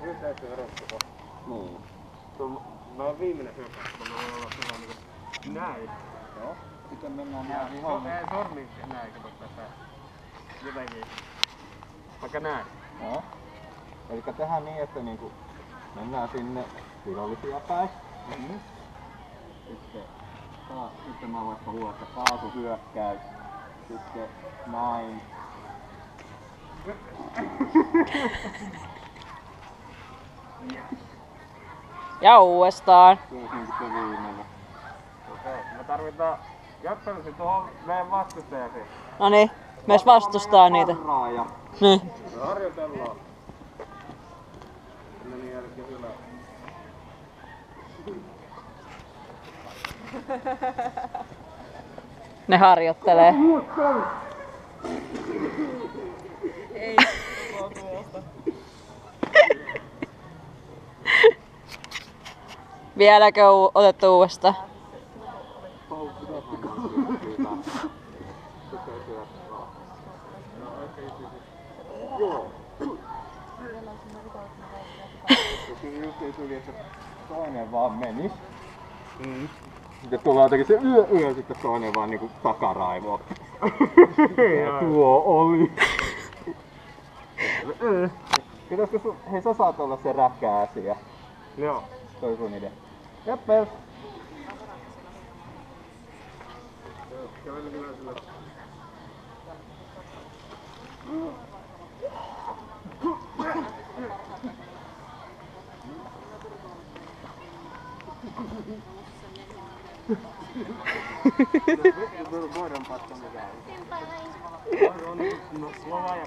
Yhteistyöverottuko? Niin. Mä oon viimeinen hyökkäys, kun mä voin olla sellainen niinku näin. Joo. Sitten mennään näin viholle. Ei sormi näin, kato tässä. Jotenkin. Vaikka näin. Joo. Elikkä tehdään niin, että niinku mennään sinne vihollisia päin. Sitten mä vaikka huolta kaasuhyökkäys. Sitten näin. Ja uudestaan. Se olisi niinku se viimeinen. Okei, me tarvitaan jatkallisesti tuohon meidän vastustajasi. Noniin, myös vastustaa niitä. Parraaja. Niin. Me harjoitellaan. Meni jälkeen ylä. Ne harjoittelee. Ei. Vieläkö otettu uudestaan? Joo. Just ei tuli, että toinen vaan menis. Sitten tulee jotenkin se yö, sitten toinen vaan niinku takaraivo. Ja tuo oli. Pitäisikö sun, hei sä saat olla se räkkääsiä. Joo. Toi sun idea. Jeppel. Kävelen kyllä sillä. Voidaan pattaa mikä on. On Slova ja